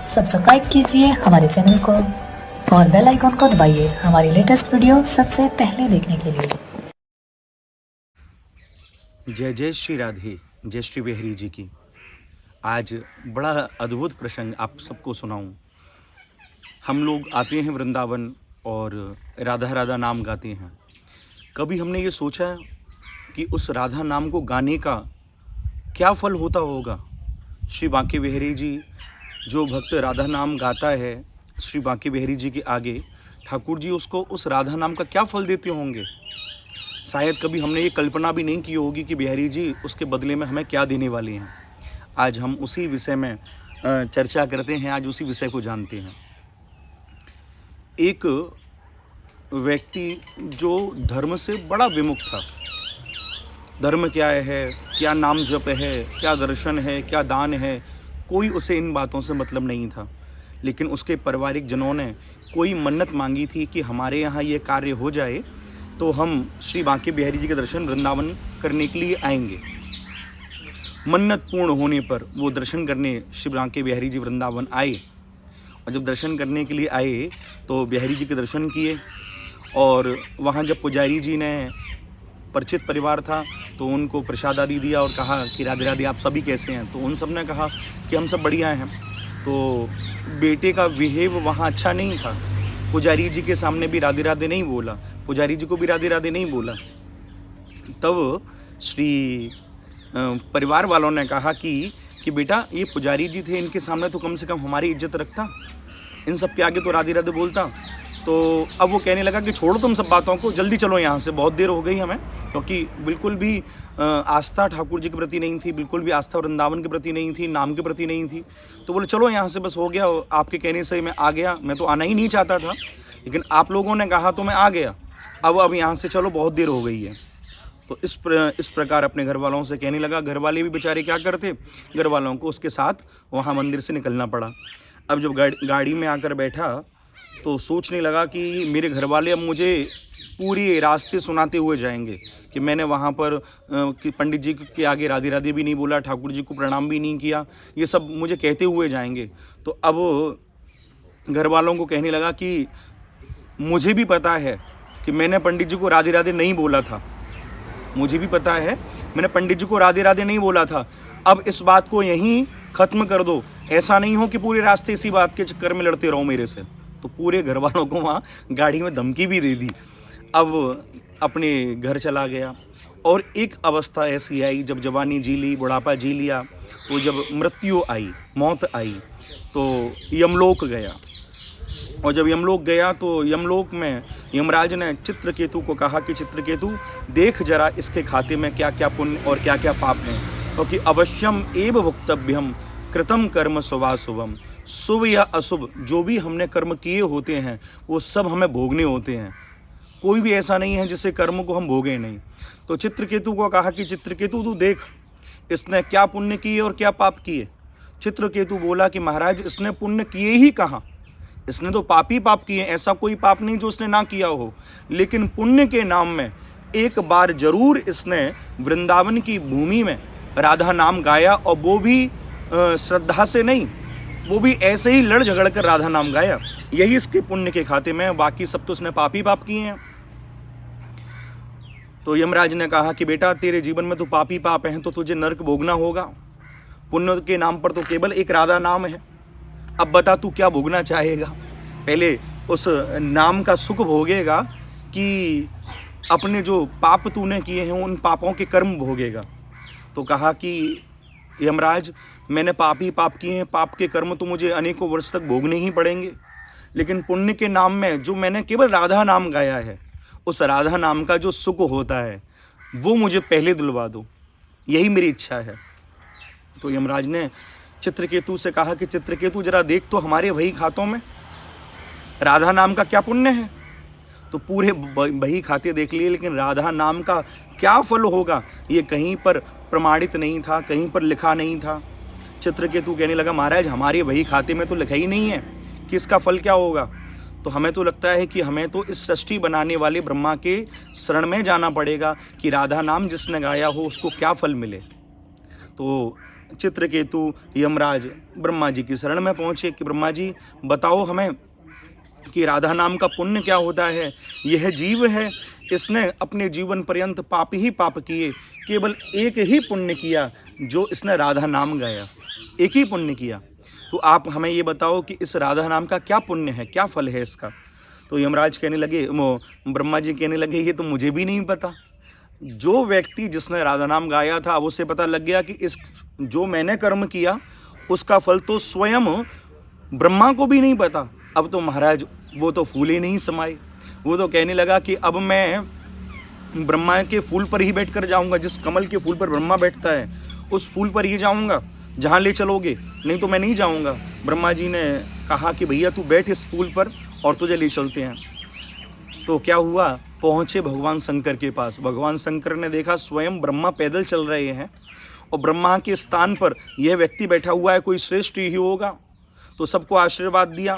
Subscribe कीजिए हमारे channel को और बेल आइकॉन को दबाइए हमारी लेटेस्ट वीडियो सबसे पहले देखने के लिए। जय जय श्री राधे, जय श्री बिहारी जी की। आज बड़ा अद्भुत प्रसंग आप सबको सुनाऊं। हम लोग आते हैं वृंदावन और राधा राधा नाम गाते हैं। कभी हमने ये सोचा कि उस राधा नाम को गाने का क्या फल होता होगा। श्री बांके बिहारी जी, जो भक्त राधा नाम गाता है श्री बांके बिहारी जी के आगे, ठाकुर जी उसको उस राधा नाम का क्या फल देते होंगे। शायद कभी हमने ये कल्पना भी नहीं की होगी कि बिहारी जी उसके बदले में हमें क्या देने वाले हैं। आज हम उसी विषय में चर्चा करते हैं, आज उसी विषय को जानते हैं। एक व्यक्ति जो धर्म से बड़ा विमुख था, धर्म क्या है, क्या नाम जप है, क्या दर्शन है, क्या दान है, कोई उसे इन बातों से मतलब नहीं था। लेकिन उसके पारिवारिक जनों ने कोई मन्नत मांगी थी कि हमारे यहाँ ये कार्य हो जाए तो हम श्री बांके बिहारी जी के दर्शन वृंदावन करने के लिए आएंगे। मन्नत पूर्ण होने पर वो दर्शन करने श्री बांके बिहारी जी वृंदावन आए। और जब दर्शन करने के लिए आए तो बिहारी जी के दर्शन किए। और वहाँ जब पुजारी जी ने, परिचित परिवार था, तो उनको प्रसाद आदि दिया और कहा कि राधे राधे आप सभी कैसे हैं। तो उन सब ने कहा कि हम सब बढ़िया हैं। तो बेटे का बिहेव वहाँ अच्छा नहीं था। पुजारी जी के सामने भी राधे राधे नहीं बोला, पुजारी जी को भी राधे राधे नहीं बोला। तब श्री परिवार वालों ने कहा कि बेटा ये पुजारी जी थे, इनके सामने तो कम से कम हमारी इज्जत रखता, इन सब के आगे तो राधे राधे बोलता। तो अब वो कहने लगा कि छोड़ो तुम सब बातों को, जल्दी चलो यहाँ से, बहुत देर हो गई हमें। क्योंकि बिल्कुल भी आस्था ठाकुर जी के प्रति नहीं थी, बिल्कुल भी आस्था वृंदावन के प्रति नहीं थी, नाम के प्रति नहीं थी। तो बोले चलो यहाँ से, बस हो गया, आपके कहने से मैं आ गया। मैं तो आना ही नहीं चाहता था, लेकिन आप लोगों ने कहा तो मैं आ गया। अब यहाँ से चलो, बहुत देर हो गई है। तो इस प्रकार अपने घर वालों से कहने लगा। घर वाले भी बेचारे क्या करते, घर वालों को उसके साथ वहाँ मंदिर से निकलना पड़ा। अब जब गाड़ी में आकर बैठा तो सोचने लगा कि मेरे घर वाले अब मुझे पूरी रास्ते सुनाते हुए जाएंगे कि मैंने वहाँ पर कि पंडित जी के आगे राधे राधे भी नहीं बोला, ठाकुर जी को प्रणाम भी नहीं किया, ये सब मुझे कहते हुए जाएंगे। तो अब घर वालों को कहने लगा कि मुझे भी पता है कि मैंने पंडित जी को राधे राधे नहीं बोला था, मुझे भी पता है मैंने पंडित जी को राधे राधे नहीं बोला था। अब इस बात को यहीं ख़त्म कर दो, ऐसा नहीं हो कि पूरे रास्ते इसी बात के चक्कर में लड़ते रहो मेरे से। तो पूरे घर वालों को वहाँ गाड़ी में धमकी भी दे दी। अब अपने घर चला गया। और एक अवस्था ऐसी आई, जब जवानी जी ली, बुढ़ापा जी लिया, तो जब मृत्यु आई, मौत आई, तो यमलोक गया। और जब यमलोक गया तो यमलोक में यमराज ने चित्रकेतु को कहा कि चित्रकेतु देख जरा इसके खाते में क्या क्या पुण्य और क्या क्या पाप हैं, क्योंकि अवश्यम एव भुक्तव्यम कृतम कर्म शुभाशुभम। शुभ या अशुभ जो भी हमने कर्म किए होते हैं वो सब हमें भोगने होते हैं। कोई भी ऐसा नहीं है जिसे कर्म को हम भोगें नहीं। तो चित्रकेतु को कहा कि चित्रकेतु तू देख इसने क्या पुण्य किए और क्या पाप किए। चित्रकेतु बोला कि महाराज इसने पुण्य किए ही कहाँ, इसने तो पाप ही पाप किए, ऐसा कोई पाप नहीं जो इसने ना किया हो। लेकिन पुण्य के नाम में एक बार जरूर इसने वृंदावन की भूमि में राधा नाम गाया, और वो भी श्रद्धा से नहीं, वो भी ऐसे ही लड़ झगड़ कर राधा नाम गाया। यही इसके पुण्य के खाते में, बाकी सब तो उसने पाप ही पाप किए हैं। तो यमराज ने कहा कि बेटा तेरे जीवन में तो पाप ही पाप हैं, तो तुझे नरक भोगना होगा। पुण्य के नाम पर तो केवल एक राधा नाम है। अब बता तू क्या भोगना चाहेगा, पहले उस नाम का सुख भोगेगा कि अपने जो पाप तूने किए हैं उन पापों के कर्म भोगेगा। तो कहा कि यमराज मैंने पाप ही पाप किए हैं, पाप के कर्म तो मुझे अनेकों वर्ष तक भोगने ही पड़ेंगे, लेकिन पुण्य के नाम में जो मैंने केवल राधा नाम गाया है, उस राधा नाम का जो सुख होता है वो मुझे पहले दिलवा दो, यही मेरी इच्छा है। तो यमराज ने चित्रकेतु से कहा कि चित्रकेतु जरा देख तो हमारे वही खातों में राधा नाम का क्या पुण्य है। तो पूरे वही खाते देख लिए, लेकिन राधा नाम का क्या फल होगा ये कहीं पर प्रमाणित नहीं था, कहीं पर लिखा नहीं था। चित्रकेतु कहने लगा महाराज हमारे वही खाते में तो लिखा ही नहीं है कि इसका फल क्या होगा। तो हमें तो लगता है कि हमें तो इस सृष्टि बनाने वाले ब्रह्मा के शरण में जाना पड़ेगा कि राधा नाम जिसने गाया हो उसको क्या फल मिले। तो चित्रकेतु यमराज ब्रह्मा जी की शरण में पहुँचे कि ब्रह्मा जी बताओ हमें कि राधा नाम का पुण्य क्या होता है। यह जीव है, इसने अपने जीवन पर्यंत पाप ही पाप किए, केवल एक ही पुण्य किया जो इसने राधा नाम गाया, एक ही पुण्य किया। तो आप हमें ये बताओ कि इस राधा नाम का क्या पुण्य है, क्या फल है इसका। तो यमराज कहने लगे, ब्रह्मा जी कहने लगे ये तो मुझे भी नहीं पता। जो व्यक्ति जिसने राधा नाम गाया था अब उसे पता लग गया कि इस जो मैंने कर्म किया उसका फल तो स्वयं ब्रह्मा को भी नहीं पता। अब तो महाराज वो तो फूल ही नहीं समाए। वो तो कहने लगा कि अब मैं ब्रह्मा के फूल पर ही बैठ कर जाऊँगा, जिस कमल के फूल पर ब्रह्मा बैठता है उस फूल पर ही जाऊँगा, जहाँ ले चलोगे, नहीं तो मैं नहीं जाऊँगा। ब्रह्मा जी ने कहा कि भैया तू बैठ इस फूल पर और तुझे ले चलते हैं। तो क्या हुआ, पहुँचे भगवान शंकर के पास। भगवान शंकर ने देखा स्वयं ब्रह्मा पैदल चल रहे हैं और ब्रह्मा के स्थान पर यह व्यक्ति बैठा हुआ है, कोई श्रेष्ठ ही होगा। तो सबको आशीर्वाद दिया,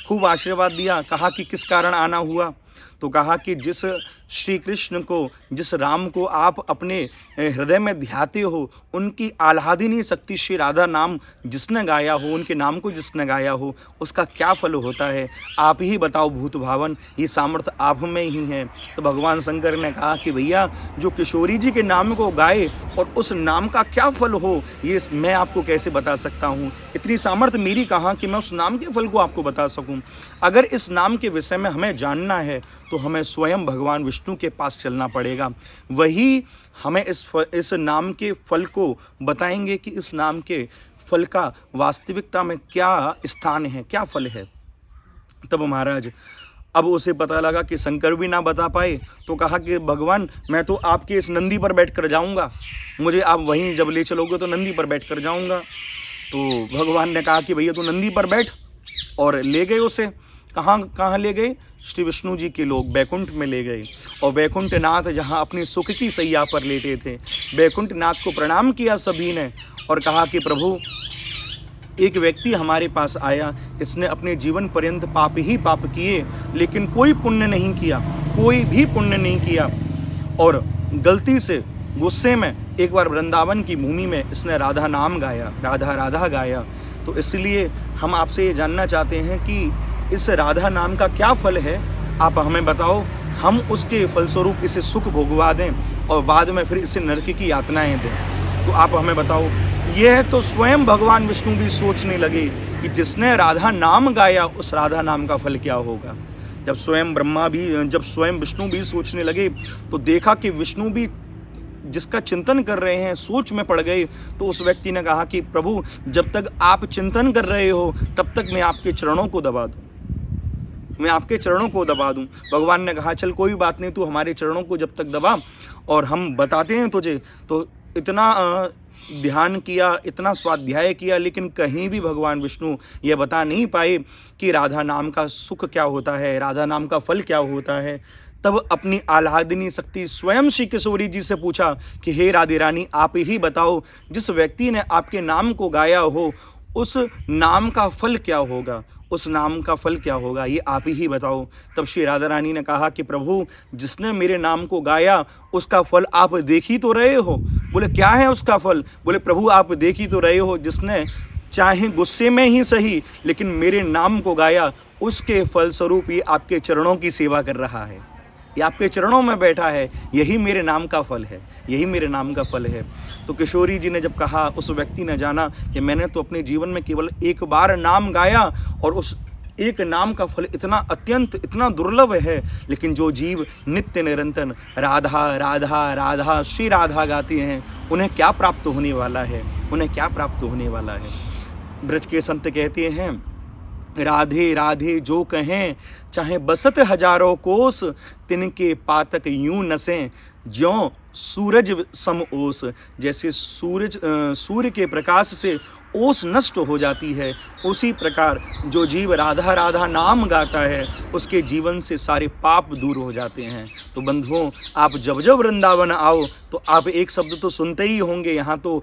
खूब आशीर्वाद दिया। कहा कि किस कारण आना हुआ। तो कहा कि जिस श्री कृष्ण को, जिस राम को आप अपने हृदय में ध्याते हो, उनकी आह्लादिनी शक्ति श्री राधा नाम जिसने गाया हो, उनके नाम को जिसने गाया हो, उसका क्या फल होता है, आप ही बताओ भूत भावन, ये सामर्थ्य आप में ही है। तो भगवान शंकर ने कहा कि भैया जो किशोरी जी के नाम को गाए और उस नाम का क्या फल हो, ये मैं आपको कैसे बता सकता हूँ। इतनी सामर्थ्य मेरी कहाँ कि मैं उस नाम के फल को आपको बता सकूँ। अगर इस नाम के विषय में हमें जानना है तो हमें स्वयं भगवान विष्णु के पास चलना पड़ेगा। वही हमें इस नाम के फल को बताएंगे कि इस नाम के फल का वास्तविकता में क्या स्थान है, क्या फल है। तब महाराज अब उसे पता लगा कि शंकर भी ना बता पाए, तो कहा कि भगवान मैं तो आपके इस नंदी पर बैठ कर जाऊँगा, मुझे आप वहीं जब ले चलोगे तो नंदी पर बैठ कर जाऊँगा। तो भगवान ने कहा कि भैया तू नंदी पर बैठ, और ले गए उसे। कहाँ ले गए, श्री विष्णु जी के लोग बैकुंठ में ले गए। और बैकुंठ नाथ जहाँ अपनी सुख की सैया पर लेटे थे, बैकुंठ नाथ को प्रणाम किया सभी ने और कहा कि प्रभु एक व्यक्ति हमारे पास आया, इसने अपने जीवन पर्यंत पाप ही पाप किए, लेकिन कोई पुण्य नहीं किया, कोई भी पुण्य नहीं किया। और गलती से गुस्से में एक बार वृंदावन की भूमि में इसने राधा नाम गाया, राधा राधा गाया। तो इसलिए हम आपसे ये जानना चाहते हैं कि इस राधा नाम का क्या फल है, आप हमें बताओ, हम उसके फलस्वरूप इसे सुख भोगवा दें और बाद में फिर इसे नरक की यातनाएं दें। तो आप हमें बताओ। यह तो स्वयं भगवान विष्णु भी सोचने लगे कि जिसने राधा नाम गाया उस राधा नाम का फल क्या होगा। जब स्वयं विष्णु भी सोचने लगे तो देखा कि विष्णु भी जिसका चिंतन कर रहे हैं सोच में पड़ गए। तो उस व्यक्ति ने कहा कि प्रभु जब तक आप चिंतन कर रहे हो तब तक मैं आपके चरणों को दबा दूं, मैं आपके चरणों को दबा दूं। भगवान ने कहा चल कोई बात नहीं, तू हमारे चरणों को जब तक दबा और हम बताते हैं तुझे। तो इतना ध्यान किया, इतना स्वाध्याय किया, लेकिन कहीं भी भगवान विष्णु ये बता नहीं पाए कि राधा नाम का सुख क्या होता है, राधा नाम का फल क्या होता है। तब अपनी आह्लादिनी शक्ति स्वयं श्री किशोरी जी से पूछा कि हे राधे रानी आप ही बताओ, जिस व्यक्ति ने आपके नाम को गाया हो उस नाम का फल क्या होगा, उस नाम का फल क्या होगा, ये आप ही बताओ। तब श्री राधा रानी ने कहा कि प्रभु जिसने मेरे नाम को गाया उसका फल आप देख ही तो रहे हो। बोले क्या है उसका फल। बोले प्रभु आप देख ही तो रहे हो, जिसने चाहे गुस्से में ही सही लेकिन मेरे नाम को गाया, उसके फलस्वरूप ये आपके चरणों की सेवा कर रहा है, ये आपके चरणों में बैठा है, यही मेरे नाम का फल है, यही मेरे नाम का फल है। तो किशोरी जी ने जब कहा, उस व्यक्ति ने जाना कि मैंने तो अपने जीवन में केवल एक बार नाम गाया और उस एक नाम का फल इतना दुर्लभ है, लेकिन जो जीव नित्य निरंतर राधा राधा राधा श्री राधा गाते हैं उन्हें क्या प्राप्त होने वाला है, उन्हें क्या प्राप्त होने वाला है। ब्रज के संत कहते हैं राधे राधे जो कहें चाहे बसत हजारों कोस, तिनके पातक यूं नसें ज्यों सूरज सम ओस। जैसे सूर्य के प्रकाश से ओस नष्ट हो जाती है, उसी प्रकार जो जीव राधा राधा नाम गाता है उसके जीवन से सारे पाप दूर हो जाते हैं। तो बंधुओं आप जब जब वृंदावन आओ तो आप एक शब्द तो सुनते ही होंगे। यहाँ तो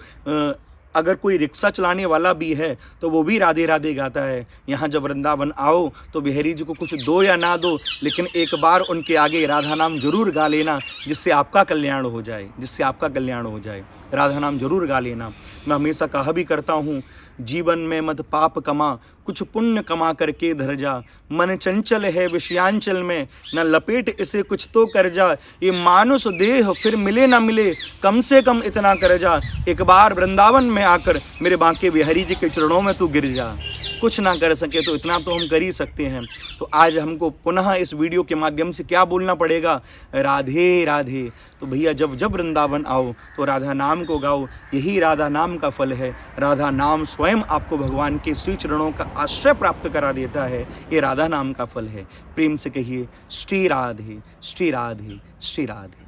अगर कोई रिक्शा चलाने वाला भी है तो वो भी राधे राधे गाता है। यहाँ जब वृंदावन आओ तो बिहारी जी को कुछ दो या ना दो, लेकिन एक बार उनके आगे राधा नाम जरूर गा लेना, जिससे आपका कल्याण हो जाए, जिससे आपका कल्याण हो जाए। राधा नाम जरूर गा लेना। मैं हमेशा कहा भी करता हूँ, जीवन में मत पाप कमा, कुछ पुण्य कमा करके धर जा। मन चंचल है विषयांचल में, न लपेट इसे कुछ तो कर जा। ये मानुष देह फिर मिले ना मिले, कम से कम इतना कर जा। एक बार वृंदावन में आकर मेरे बांके बिहारी जी के चरणों में तू गिर जा। कुछ ना कर सके तो इतना तो हम कर ही सकते हैं। तो आज हमको पुनः इस वीडियो के माध्यम से क्या बोलना पड़ेगा? राधे राधे। तो भैया जब जब वृंदावन आओ तो राधा नाम को गाओ, यही राधा नाम का फल है। राधा नाम स्वयं आपको भगवान के श्री चरणों का आश्रय प्राप्त करा देता है। ये राधा नाम का फल है। प्रेम से कहिए श्री राधे श्री राधे श्री राधे।